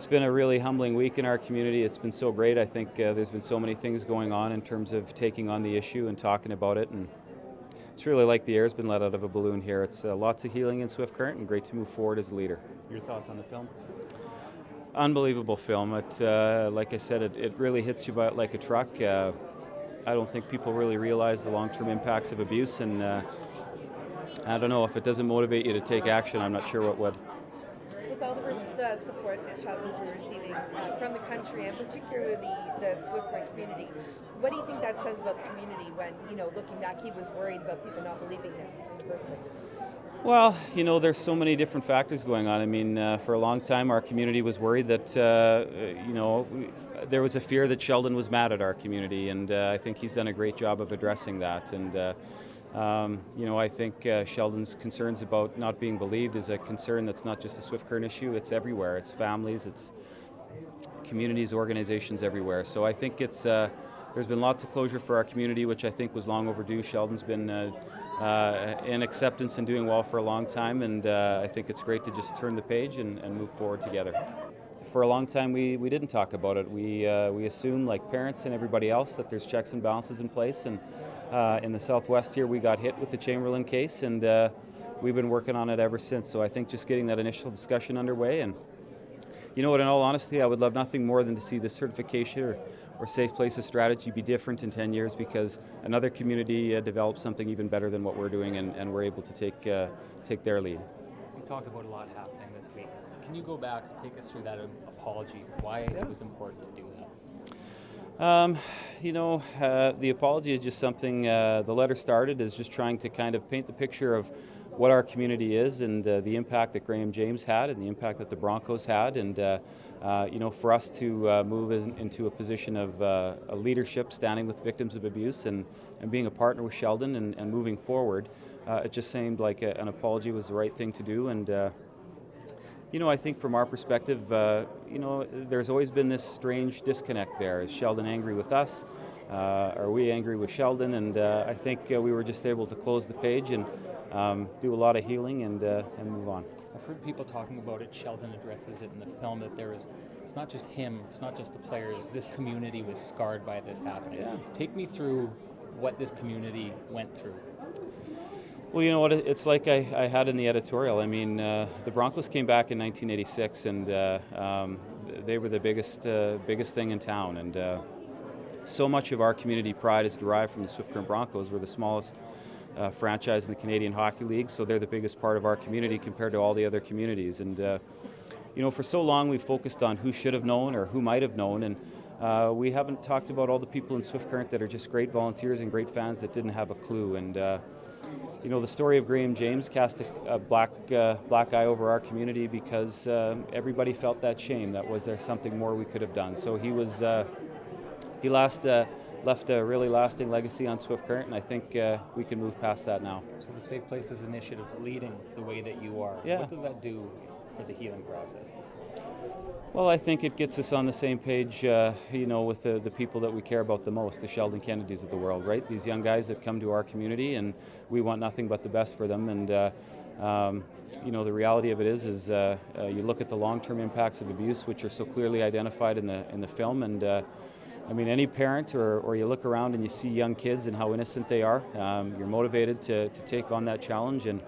it's been a really humbling week in our community. It's been so great. I think there's been so many things going on in terms of taking on the issue and talking about it, and it's really like the air's been let out of a balloon here. It's lots of healing in Swift Current and great to move forward as a leader. Your thoughts on the film? Unbelievable film. It, like I said, it really hits you like a truck. I don't think people really realize the long-term impacts of abuse, and I don't know, if it doesn't motivate you to take action, I'm not sure what would. With all the support that Sheldon's been receiving from the country and particularly the Swift Current community, what do you think that says about the community when, looking back, he was worried about people not believing him in the first place? Well, there's so many different factors going on. I mean, for a long time, our community was worried that, there was a fear that Sheldon was mad at our community, and I think he's done a great job of addressing that. And, I think Sheldon's concerns about not being believed is a concern that's not just a Swift Current issue, it's everywhere. It's families, it's communities, organizations everywhere. So I think there's been lots of closure for our community, which I think was long overdue. Sheldon's been in acceptance and doing well for a long time, and I think it's great to just turn the page and move forward together. For a long time, we didn't talk about it. We assume, like parents and everybody else, that there's checks and balances in place, and in the Southwest here, we got hit with the Chamberlain case, and we've been working on it ever since. So I think just getting that initial discussion underway, and in all honesty, I would love nothing more than to see this certification or Safe Places strategy be different in 10 years, because another community develops something even better than what we're doing, and we're able to take their lead. We talked about a lot happening this week. Can you go back, take us through that apology, why it was important to do that? The apology is just something, the letter started as just trying to kind of paint the picture of what our community is, and the impact that Graham James had and the impact that the Broncos had, and for us to move into a position of a leadership, standing with victims of abuse, and being a partner with Sheldon and moving forward, it just seemed like an apology was the right thing to do. And I think from our perspective, there's always been this strange disconnect there. Is Sheldon angry with us? Are we angry with Sheldon? And I think we were just able to close the page and do a lot of healing and move on. I've heard people talking about it. Sheldon addresses it in the film that it's not just him, it's not just the players. This community was scarred by this happening. Yeah. Take me through what this community went through. Well, you know what, it's like I had in the editorial. I mean, the Broncos came back in 1986, and they were the biggest thing in town. And so much of our community pride is derived from the Swift Current Broncos. We're the smallest franchise in the Canadian Hockey League, so they're the biggest part of our community compared to all the other communities. And for so long we've focused on who should have known or who might have known, and we haven't talked about all the people in Swift Current that are just great volunteers and great fans that didn't have a clue. And the story of Graham James cast a black eye over our community because everybody felt that shame. That was there something more we could have done. So he left a really lasting legacy on Swift Current, and I think we can move past that now. So the Safe Places initiative leading the way that you are, Yeah. What does that do for the healing process? Well, I think it gets us on the same page, with the people that we care about the most, the Sheldon Kennedys of the world, right? These young guys that come to our community, and we want nothing but the best for them. And the reality of it is you look at the long-term impacts of abuse, which are so clearly identified in the film, and any parent, or you look around and you see young kids and how innocent they are, you're motivated to take on that challenge. And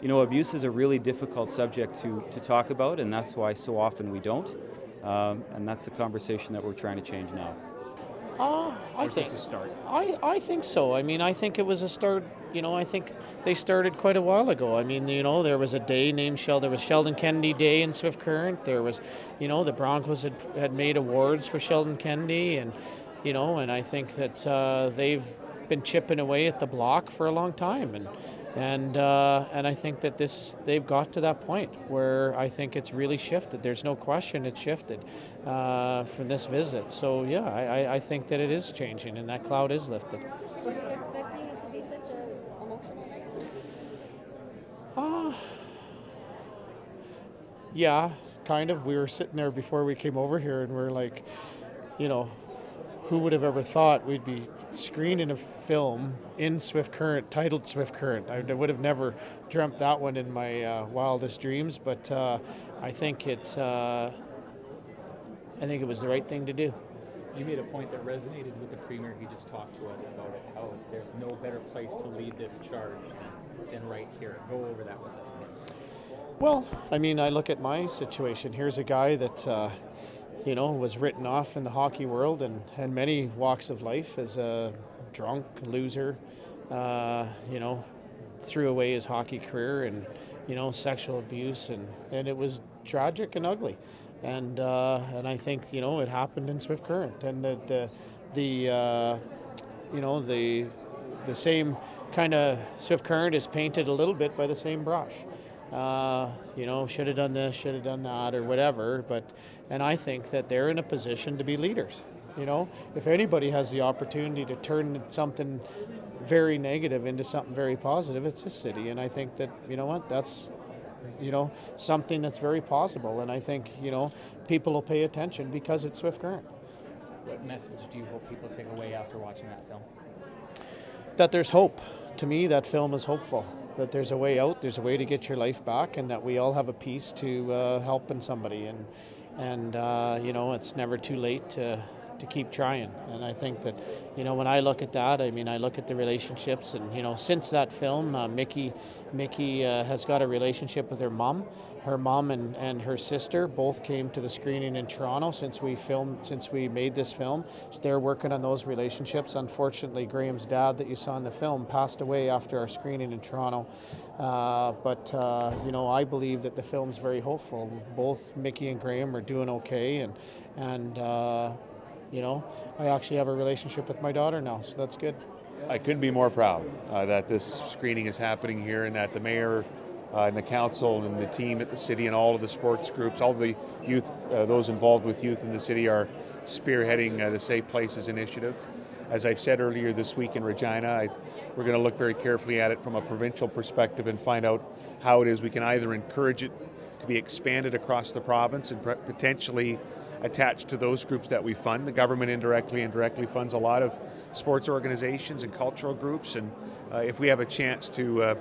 abuse is a really difficult subject to talk about, and that's why so often we don't. And that's the conversation that we're trying to change now. I think a start. I think so. I think it was a start. I think they started quite a while ago. There was a day named Sheldon. There was Sheldon Kennedy Day in Swift Current. There was, the Broncos had made awards for Sheldon Kennedy, and I think that they've been chipping away at the block for a long time, and I think that they've got to that point where I think it's really shifted. There's no question it's shifted from this visit. So yeah, I think that it is changing and that cloud is lifted. Were you expecting it to be such an emotional night? Yeah, kind of. We were sitting there before we came over here, and we're like, who would have ever thought we'd be screening a film in Swift Current, titled Swift Current? I would have never dreamt that one in my wildest dreams, but I think it I think it was the right thing to do. You made a point that resonated with the Premier. He just talked to us about it, how there's no better place to lead this charge than right here. Go over that with us. Well, I mean, I look at my situation. Here's a guy that, was written off in the hockey world and many walks of life as a drunk loser, threw away his hockey career and, sexual abuse, and it was tragic and ugly. And I think, it happened in Swift Current, and the same kind of Swift Current is painted a little bit by the same brush. Should have done this, should have done that, or whatever. And I think that they're in a position to be leaders. If anybody has the opportunity to turn something very negative into something very positive, it's this city. And I think that, that's, something that's very possible. And I think, people will pay attention because it's Swift Current. What message do you hope people take away after watching that film? That there's hope. To me, that film is hopeful. That there's a way out, there's a way to get your life back, and that we all have a piece to helping somebody. And it's never too late to keep trying. And I think that, when I look at that, I mean, I look at the relationships, and, since that film, Mickey has got a relationship with her mom. Her mom and her sister both came to the screening in Toronto since we made this film. They're working on those relationships. Unfortunately, Graham's dad that you saw in the film passed away after our screening in Toronto. I believe that the film's very hopeful. Both Mickey and Graham are doing okay, and I actually have a relationship with my daughter now, so that's good. I couldn't be more proud that this screening is happening here, and that the mayor and the council and the team at the city and all of the sports groups, all the youth, those involved with youth in the city are spearheading the Safe Places initiative. As I've said earlier this week in Regina, we're going to look very carefully at it from a provincial perspective and find out how it is we can either encourage it to be expanded across the province and potentially attached to those groups that we fund. The government indirectly and directly funds a lot of sports organizations and cultural groups, and if we have a chance to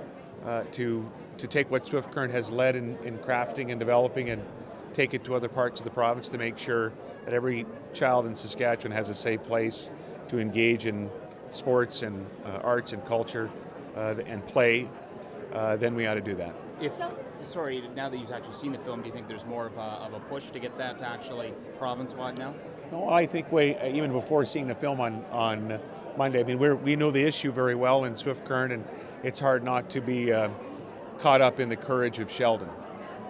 take what Swift Current has led in crafting and developing and take it to other parts of the province to make sure that every child in Saskatchewan has a safe place to engage in sports and arts and culture and play, then we ought to do that. Now that you've actually seen the film, do you think there's more of a push to get that to actually province-wide now? No, I think even before seeing the film on Monday, I mean, we know the issue very well in Swift Current, and it's hard not to be caught up in the courage of Sheldon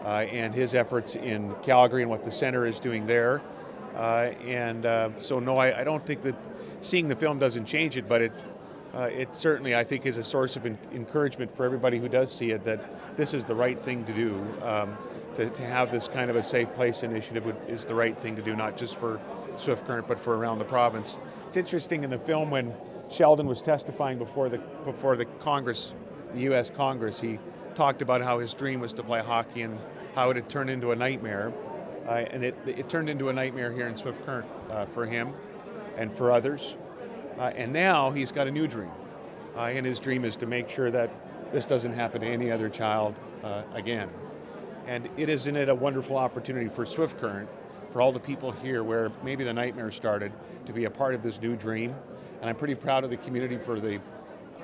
and his efforts in Calgary and what the center is doing there. So no, I don't think that seeing the film doesn't change it, but it certainly, I think, is a source of encouragement for everybody who does see it, that this is the right thing to do. To have this kind of a safe place initiative is the right thing to do, not just for Swift Current, but for around the province. It's interesting in the film when Sheldon was testifying before the Congress, the U.S. Congress, he talked about how his dream was to play hockey and how it had turned into a nightmare. And it turned into a nightmare here in Swift Current for him and for others. And now he's got a new dream. And his dream is to make sure that this doesn't happen to any other child again. And isn't it a wonderful opportunity for Swift Current, for all the people here where maybe the nightmare started, to be a part of this new dream. And I'm pretty proud of the community for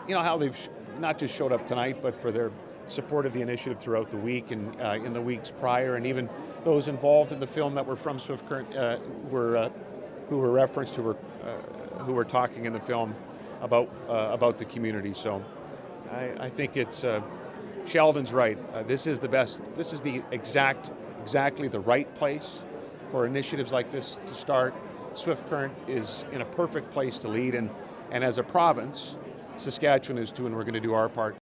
how they've not just showed up tonight, but for their support of the initiative throughout the week and in the weeks prior, and even those involved in the film that were from Swift Current who were referenced, who were talking in the film about the community. So I think it's Sheldon's right. This is the best. This is exactly the right place for initiatives like this to start. Swift Current is in a perfect place to lead, and as a province, Saskatchewan is too, and we're going to do our part